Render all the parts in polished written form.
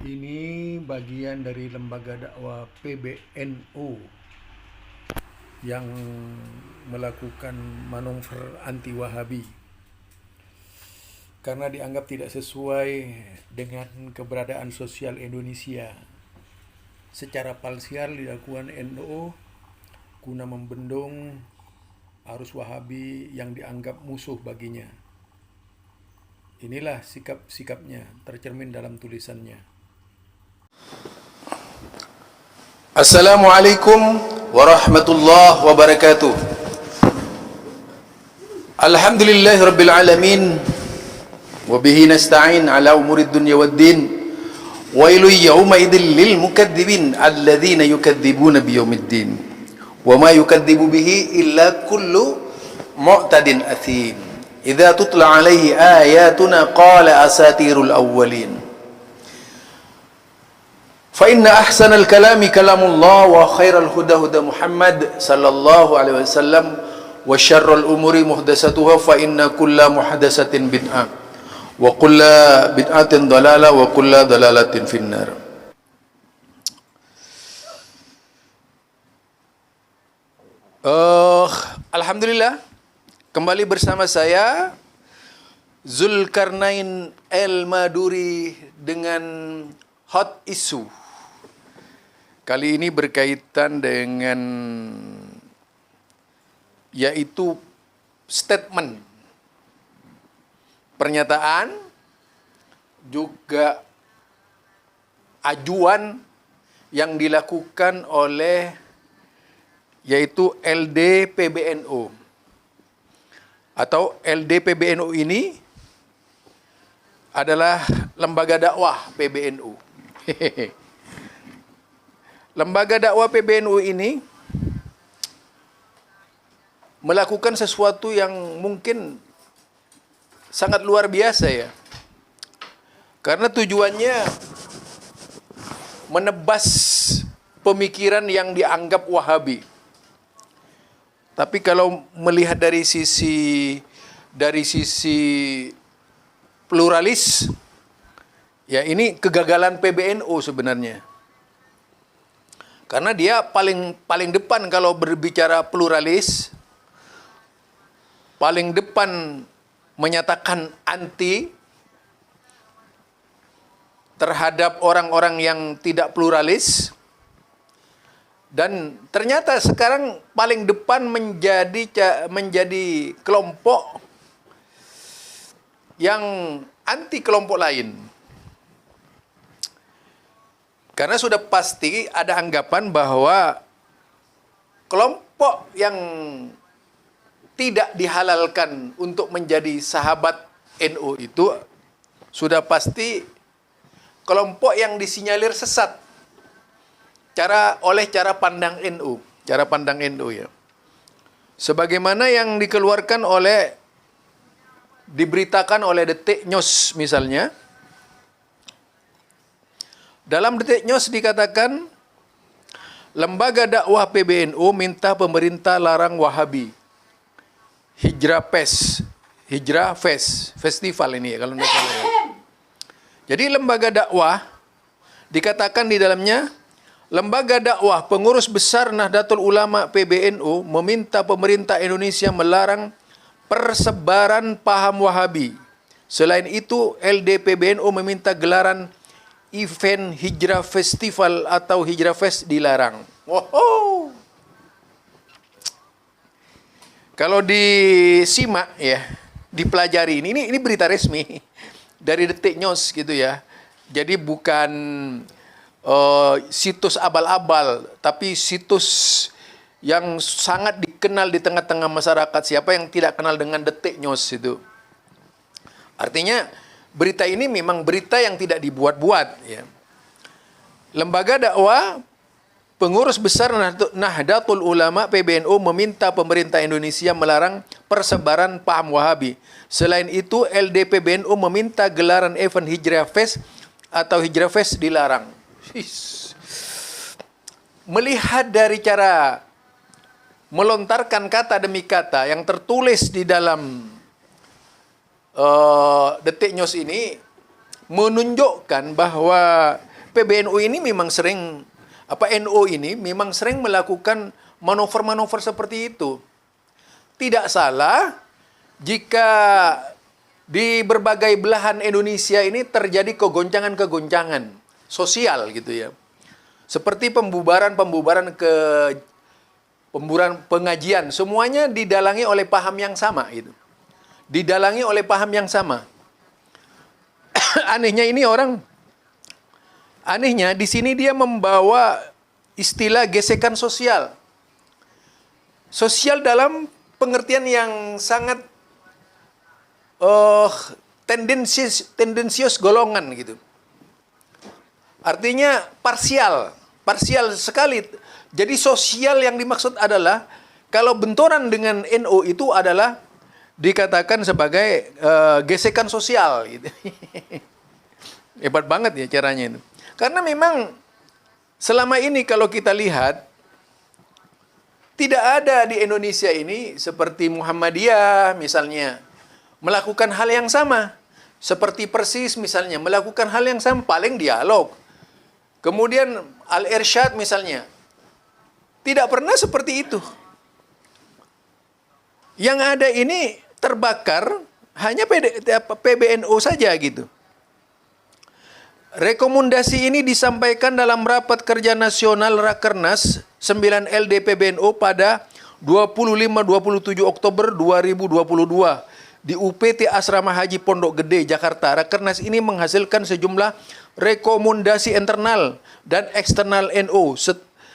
Ini bagian dari lembaga dakwah PBNU yang melakukan manuver anti-Wahabi karena dianggap tidak sesuai dengan keberadaan sosial Indonesia. Secara parsial dilakukan NU guna membendung arus Wahabi yang dianggap musuh baginya. Inilah sikap-sikapnya tercermin dalam tulisannya. Assalamualaikum warahmatullahi wabarakatuh. Alhamdulillahi rabbil alamin. Wabihi nasta'in ala umurid dunya waddin. Wailu yawma idhil lil mukadzibin alladhina yukadzibuna biyaumiddin. Wama yukadzibu bihi illa kullu mu'tadin athim. Idza tutla alaihi ayatuna qala asatirul awwalin. فإن أحسن الكلام كلام الله وخير الهدى هدى محمد صلى الله عليه وسلم وشر الأمور محدثاتها فإن كل محدثة بدعة وكل بدعة ضلالة وكل ضلالة في النار. Alhamdulillah, kembali bersama saya Zulkarnain El-Maduri dengan hot issue. Kali ini berkaitan dengan yaitu statement, pernyataan, juga ajuan yang dilakukan oleh yaitu LDPBNU. Atau LDPBNU ini adalah lembaga dakwah PBNU. Lembaga dakwah PBNU ini melakukan sesuatu yang mungkin sangat luar biasa ya. Karena tujuannya menebas pemikiran yang dianggap Wahabi. Tapi kalau melihat dari sisi pluralis, ya ini kegagalan PBNU sebenarnya. Karena dia paling depan kalau berbicara pluralis, paling depan menyatakan anti terhadap orang-orang yang tidak pluralis, dan ternyata sekarang paling depan menjadi kelompok yang anti kelompok lain. Karena sudah pasti ada anggapan bahwa kelompok yang tidak dihalalkan untuk menjadi sahabat NU itu sudah pasti kelompok yang disinyalir sesat oleh cara pandang NU, ya. Sebagaimana yang diberitakan oleh Detik News misalnya. Dalam Detik News dikatakan, lembaga dakwah PBNU minta pemerintah larang Wahabi. Hijrah Fest Festival ini ya kalau tidak salah ya. Jadi lembaga dakwah dikatakan di dalamnya, lembaga dakwah pengurus besar Nahdlatul Ulama PBNU meminta pemerintah Indonesia melarang persebaran paham Wahabi. Selain itu, LDPBNU meminta gelaran event Hijrah Festival atau Hijrah Fest dilarang. Wow. Kalau disimak ya, dipelajari ini berita resmi dari Detik News gitu ya. Jadi bukan situs abal-abal, tapi situs yang sangat dikenal di tengah-tengah masyarakat. Siapa yang tidak kenal dengan Detik News itu? Artinya berita ini memang berita yang tidak dibuat-buat ya. Lembaga dakwah pengurus besar Nahdlatul Ulama PBNU meminta pemerintah Indonesia melarang persebaran paham Wahabi. Selain itu, LDPBNU meminta gelaran event Hijrah Fest atau Hijrah Fest dilarang. Melihat dari cara melontarkan kata demi kata yang tertulis di dalam Detik News ini menunjukkan bahwa PBNU ini memang sering, NU ini memang sering melakukan manuver-manuver seperti itu. Tidak salah jika di berbagai belahan Indonesia ini terjadi kegoncangan-kegoncangan sosial gitu ya. Seperti pembubaran pengajian, semuanya didalangi oleh paham yang sama gitu. Didalangi oleh paham yang sama. Anehnya di sini dia membawa istilah gesekan sosial. Sosial dalam pengertian yang sangat tendensius golongan gitu. Artinya parsial sekali. Jadi sosial yang dimaksud adalah kalau benturan dengan NU itu adalah dikatakan sebagai gesekan sosial gitu. Hebat banget ya caranya itu. Karena memang selama ini kalau kita lihat tidak ada di Indonesia ini seperti Muhammadiyah misalnya melakukan hal yang sama. Seperti Persis misalnya melakukan hal yang sama, paling dialog. Kemudian Al-Irsyad misalnya tidak pernah seperti itu. Yang ada ini terbakar hanya PBNU saja gitu. Rekomendasi ini disampaikan dalam rapat kerja nasional Rakernas 9 LD PBNU pada 25-27 Oktober 2022 di UPT Asrama Haji Pondok Gede, Jakarta. Rakernas ini menghasilkan sejumlah rekomendasi internal dan eksternal NU.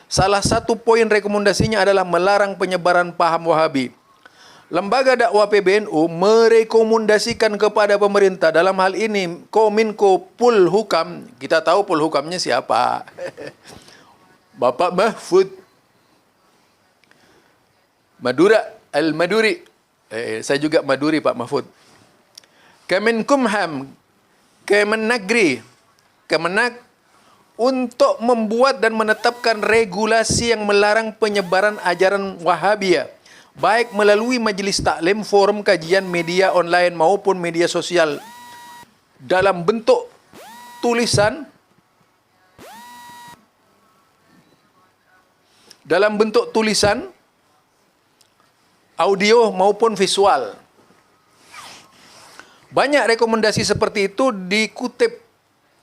Salah satu poin rekomendasinya adalah melarang penyebaran paham Wahabi. Lembaga dakwah PBNU merekomendasikan kepada pemerintah dalam hal ini Kominfo Polhukam. Kita tahu Polhukamnya siapa? Bapak Mahfud Madura Al-Maduri. Saya juga Maduri Pak Mahfud. Kemenkumham, Kemennagri, Kemenak untuk membuat dan menetapkan regulasi yang melarang penyebaran ajaran Wahabiyah, baik melalui majelis taklim, forum kajian, media online maupun media sosial dalam bentuk tulisan, audio maupun visual. Banyak rekomendasi seperti itu dikutip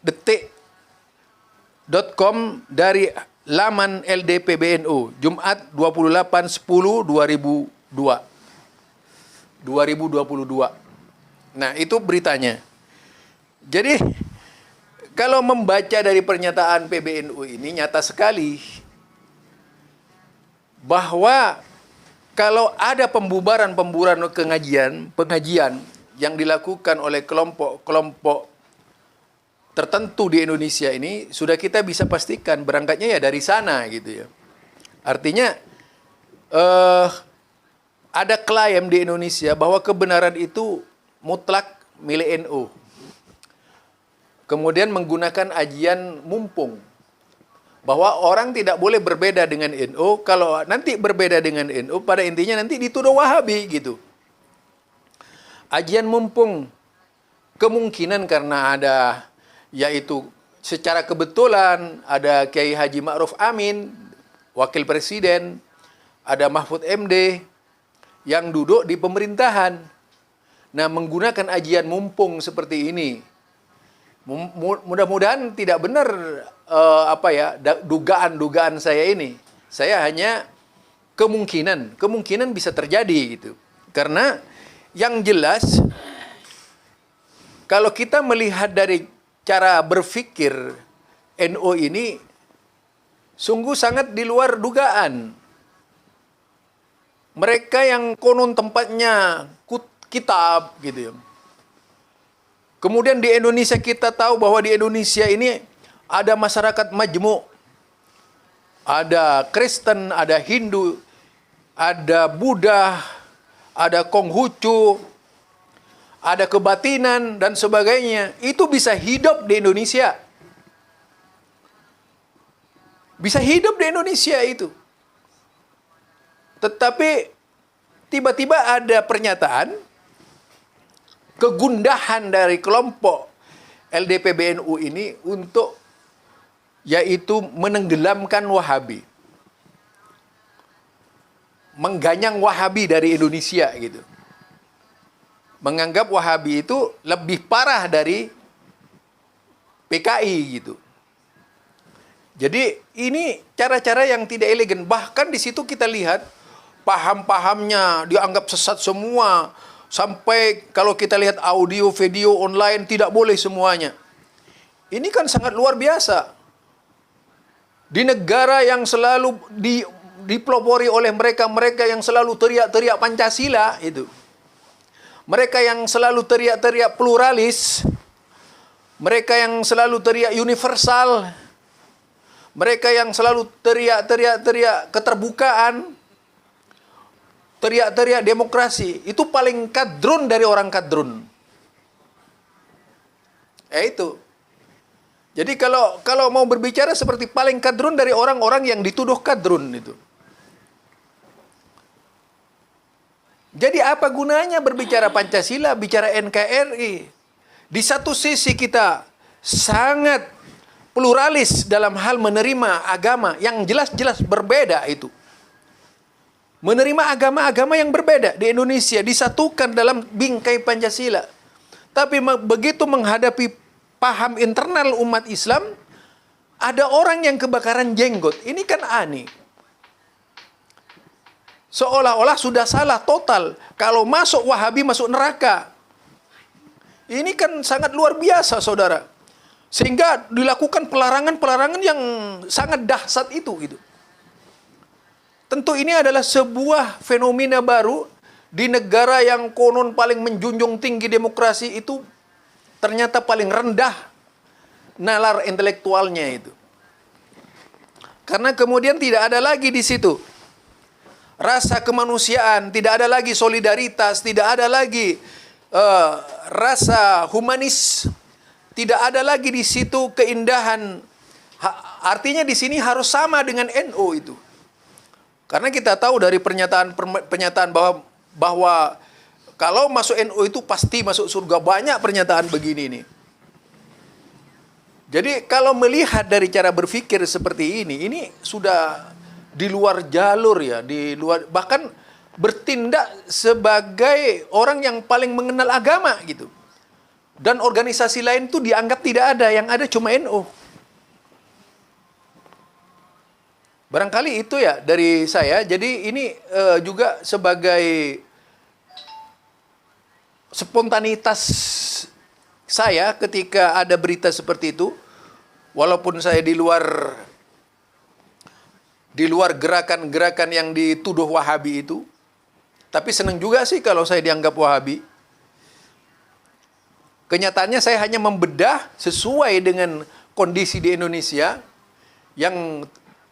detik.com dari laman LDPBNU, Jumat 28/10/2022. Nah, itu beritanya. Jadi, kalau membaca dari pernyataan PBNU ini nyata sekali bahwa kalau ada pembubaran pengajian yang dilakukan oleh kelompok-kelompok tertentu di Indonesia ini, sudah kita bisa pastikan berangkatnya ya dari sana gitu ya. Artinya ada klaim di Indonesia bahwa kebenaran itu mutlak milik NU. Kemudian menggunakan ajian mumpung bahwa orang tidak boleh berbeda dengan NU. Kalau nanti berbeda dengan NU, pada intinya nanti dituduh Wahabi gitu. Ajian mumpung kemungkinan karena ada, yaitu secara kebetulan ada Kiai Haji Ma'ruf Amin, Wakil Presiden, ada Mahfud MD yang duduk di pemerintahan. Nah, menggunakan ajian mumpung seperti ini, mudah-mudahan tidak benar dugaan saya ini. Saya hanya kemungkinan bisa terjadi gitu. Karena yang jelas kalau kita melihat dari cara berpikir NU ini sungguh sangat di luar dugaan. Mereka yang konon tempatnya kitab gitu ya. Kemudian di Indonesia kita tahu bahwa di Indonesia ini ada masyarakat majmuk. Ada Kristen, ada Hindu, ada Buddha, ada Konghucu, ada kebatinan dan sebagainya. Itu bisa hidup di Indonesia. Bisa hidup di Indonesia itu. Tetapi tiba-tiba ada pernyataan kegundahan dari kelompok LDPBNU ini untuk yaitu menenggelamkan Wahabi. Mengganyang Wahabi dari Indonesia gitu. Menganggap Wahabi itu lebih parah dari PKI gitu. Jadi ini cara-cara yang tidak elegan. Bahkan di situ kita lihat paham-pahamnya dianggap sesat semua. Sampai kalau kita lihat audio, video online tidak boleh semuanya. Ini kan sangat luar biasa. Di negara yang selalu dipelopori oleh mereka yang selalu teriak-teriak Pancasila itu. Mereka yang selalu teriak-teriak pluralis, mereka yang selalu teriak universal, mereka yang selalu teriak-teriak keterbukaan, teriak-teriak demokrasi, itu paling kadrun dari orang kadrun. Itu. Jadi kalau mau berbicara seperti paling kadrun dari orang-orang yang dituduh kadrun itu. Jadi apa gunanya berbicara Pancasila, bicara NKRI? Di satu sisi kita sangat pluralis dalam hal menerima agama yang jelas-jelas berbeda itu. Menerima agama-agama yang berbeda di Indonesia, disatukan dalam bingkai Pancasila. Tapi begitu menghadapi paham internal umat Islam, ada orang yang kebakaran jenggot. Ini kan aneh. Seolah-olah sudah salah total. Kalau masuk Wahabi masuk neraka. Ini kan sangat luar biasa, saudara. Sehingga dilakukan pelarangan-pelarangan yang sangat dahsyat itu gitu. Tentu ini adalah sebuah fenomena baru di negara yang konon paling menjunjung tinggi demokrasi itu ternyata paling rendah nalar intelektualnya itu. Karena kemudian tidak ada lagi di situ rasa kemanusiaan, tidak ada lagi solidaritas, tidak ada lagi rasa humanis, tidak ada lagi di situ keindahan. Artinya di sini harus sama dengan NU itu. Karena kita tahu dari pernyataan bahwa kalau masuk NU itu pasti masuk surga, banyak pernyataan begini nih. Jadi kalau melihat dari cara berpikir seperti ini sudah di luar jalur ya, bahkan bertindak sebagai orang yang paling mengenal agama gitu. Dan organisasi lain itu dianggap tidak ada, yang ada cuma NU. Barangkali itu ya dari saya. Jadi ini juga sebagai spontanitas saya ketika ada berita seperti itu, walaupun saya di luar gerakan-gerakan yang dituduh Wahabi itu, tapi senang juga sih kalau saya dianggap Wahabi. Kenyataannya saya hanya membedah sesuai dengan kondisi di Indonesia yang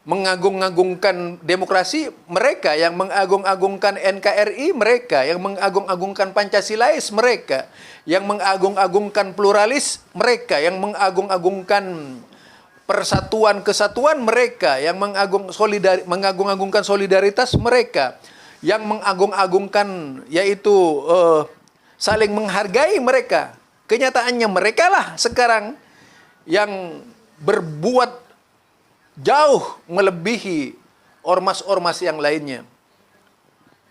mengagung-agungkan demokrasi, mereka yang mengagung-agungkan NKRI, mereka yang mengagung-agungkan Pancasilais, mereka yang mengagung-agungkan pluralis, mereka yang mengagung-agungkan persatuan kesatuan, mereka yang mengagung-agungkan solidaritas, mereka yang mengagung-agungkan yaitu saling menghargai mereka. Kenyataannya mereka lah sekarang yang berbuat jauh melebihi ormas-ormas yang lainnya.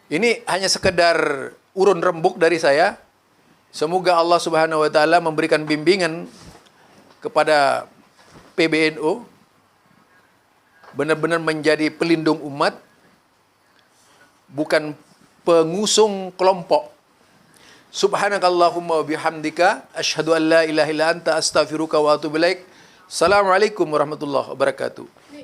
Ini hanya sekedar urun rembuk dari saya. Semoga Allah Subhanahu wa taala memberikan bimbingan kepada PBNU benar-benar menjadi pelindung umat, bukan pengusung kelompok. Subhanakallahumma wa bihamdika asyhadu an la ilaha illa anta astaghfiruka wa atubu ilaik. Assalamualaikum warahmatullahi wabarakatuh.